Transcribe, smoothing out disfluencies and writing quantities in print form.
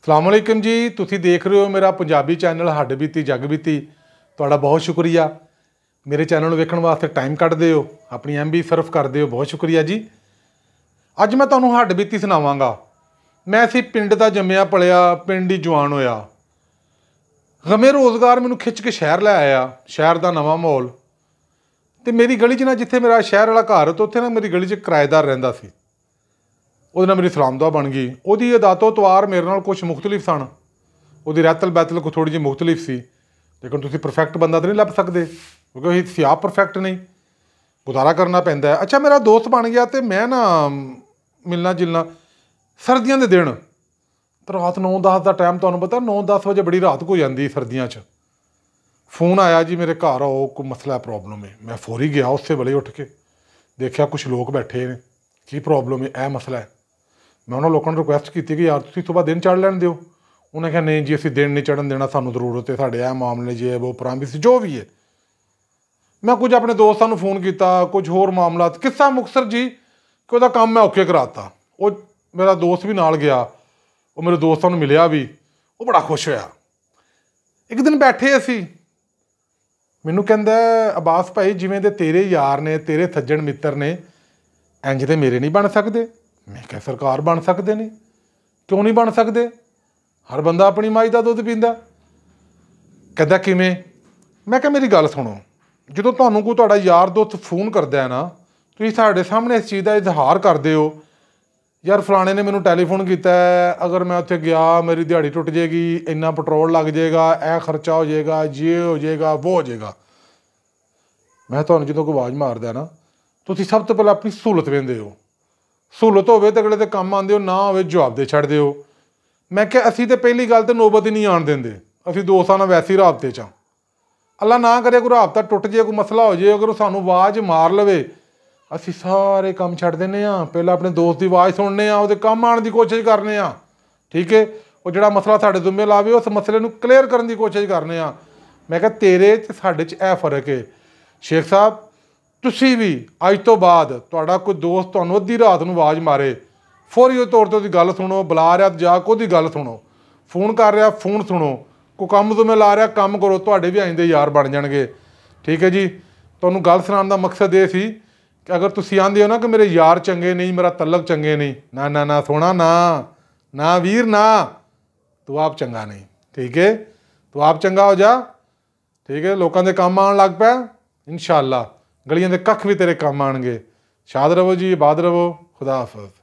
अस्सलामुअलैकुम जी, तुसी देख रहे हो मेरा पंजाबी चैनल हड्ड बीती जग बीती। तुहाडा बहुत शुक्रिया मेरे चैनल वेखण वास्ते टाइम कढ़दे हो, अपनी MB सर्फ करदे हो, बहुत शुक्रिया जी। अज मैं तुहानूं हड्ड बीती सुणावांगा। मैं इसी पिंड दा जम्मिया पलिया, पिंड ही जवान होया। गमे रोज़गार मैनूं खिच के शहर लै आया, शहर दा नवां माहौल। तो मेरी गली च ना, जिथे मेरा शहर वाला घर, तो उत्थे ना मेरी गली च किराएदार रहिंदा सी। ਉਹਦੇ ਨਾਲ ਮੇਰੀ ਸਲਾਮਦੁਆ ਬਣ ਗਈ। ਉਹਦੀ ਅਦਾਤੋ ਤਵਾਰ ਮੇਰੇ ਨਾਲ ਕੁਛ ਮੁਖਤਲਿਫ ਸਨ। ਉਹਦੀ ਰਹਿਤਲ ਬੈਤਲ ਕੋ ਥੋੜ੍ਹੀ ਜਿਹੀ ਮੁਖਤਲਿਫ ਸੀ। ਲੇਕਿਨ ਤੁਸੀਂ ਪਰਫੈਕਟ ਬੰਦਾ ਤਾਂ ਨਹੀਂ ਲੱਭ ਸਕਦੇ, ਕਿਉਂਕਿ ਅਸੀਂ ਆਪ ਪਰਫੈਕਟ ਨਹੀਂ। ਗੁਜ਼ਾਰਾ ਕਰਨਾ ਪੈਂਦਾ ਹੈ। ਅੱਛਾ, ਮੇਰਾ ਦੋਸਤ ਬਣ ਗਿਆ ਅਤੇ ਮੈਂ ਨਾ ਮਿਲਣਾ ਜੁਲਣਾ ਸਰਦੀਆਂ ਦੇ ਦਿਨ, ਰਾਤ 9-10 ਦਾ ਟਾਈਮ, ਤੁਹਾਨੂੰ ਪਤਾ 9-10 ਵਜੇ ਬੜੀ ਰਾਤ ਹੋ ਜਾਂਦੀ ਸਰਦੀਆਂ 'ਚ। ਫੋਨ ਆਇਆ ਜੀ ਮੇਰੇ ਘਰ ਆਓ, ਕੋਈ ਮਸਲਾ ਪ੍ਰੋਬਲਮ ਹੈ। ਮੈਂ ਫੌਰੀ ਗਿਆ, ਉਸੇ ਵੇਲੇ ਉੱਠ ਕੇ ਦੇਖਿਆ ਕੁਛ ਲੋਕ ਬੈਠੇ ਨੇ। ਕੀ ਪ੍ਰੋਬਲਮ ਹੈ? ਇਹ ਮਸਲਾ ਹੈ। मैं उन्होंने लोगों ने रिक्वेस्ट की कि यार तुसीं सुबह दिन चढ़ लैन दिओ। उन्हें कहा नहीं जी, असीं दिन नहीं चढ़न देना, सानूं जरूरत है, साडे ये मामले जे वो प्रामिस जो भी है। मैं कुछ अपने दोस्तां नूं फोन किया, कुछ होर मामला, किस्सा मुक्तसर जी कि उहदा काम मैं औखे कराता। वो मेरा दोस्त भी नाल गया, वो मेरे दोस्तां नूं मिलिया भी, वो बड़ा खुश होया। एक दिन बैठे असीं, मैनूं कहंदा अब्बास भाई जिवें दे तेरे यार ने, तेरे सज्जण मित्र ने, इंज दे मेरे नहीं बन सकदे। मैं क्या सरकार बन सकते नहीं? क्यों नहीं बन सकते? हर बंदा अपनी माई का दुध पींदा। कहता किवें? मैं क्या मेरी गल सुनो, जो तुहानूं कोई तुहाडा यार दोस्त फोन करदा है ना, तुसीं साडे सामने इस चीज़ का इजहार करदे हो, यार फलाणे ने मैनूं टैलीफोन किया है, अगर मैं उत्थे गया मेरी दिहाड़ी टुट जाएगी, इन्ना पेट्रोल लग जाएगा, यह खर्चा हो जाएगा, ये हो जाएगा, वो हो जाएगा। मैं तुहानूं जो कोई आवाज़ मारदा ना, तुसीं सब तो पहले अपनी सहूलत वेंदे हो। सहूलत होवे तो अगले दे काम आंदे हो, ना होवे जवाब दे छड्डदे हो। मैं क्या असीं तो पहली गल तो नौबत ही नहीं आण देंदे। असीं दोस्तां नाल वैसे ही राबते च। अल्लाह ना करे कोई राबता टुट जाए, कोई मसला हो जाए, अगर सानूं आवाज़ मार लवे, असीं सारे काम छड्ड दिंदे आ, पहले अपने दोस्त की आवाज़ सुनने आ, उहदे काम आउण दी कोशिश करने आ। ठीक है, वो जिहड़ा मसला साडे जुम्मे लावे, उस मसले नूं क्लीयर करन दी कोशिश करने आ। मैं क्या तेरे ते साडे च इह फर्क है। शेख साहब, तुसीं भी अज तो बाद तुहाडा कोई दोस्त तुहानूं अद्धी रात नूं आवाज़ मारे, फौरी तौर ते उहदी गल सुणो। बुला रहा जाके उहदी गल सुणो, फोन कर रहा फोन सुणो, कोई काम तुम्हें ला रहा काम करो, तुहाडे भी आइंदे यार बन जाणगे। ठीक है जी, तुहानूं गल सुणाउण दा मकसद ये सी कि अगर तुसीं आंदे हो ना कि मेरे यार चंगे नहीं, मेरा तलक चंगे नहीं, ना ना ना सोना, ना ना वीर ना, तू आप चंगा नहीं। ठीक है, तू आप चंगा हो जा। ठीक है, लोगों के काम आउण लग पै, इंशाअल्लाह गलियां दे कख भी तेरे काम आउणगे। शाद रवो जी, आबाद रवो, खुदा हाफिज़।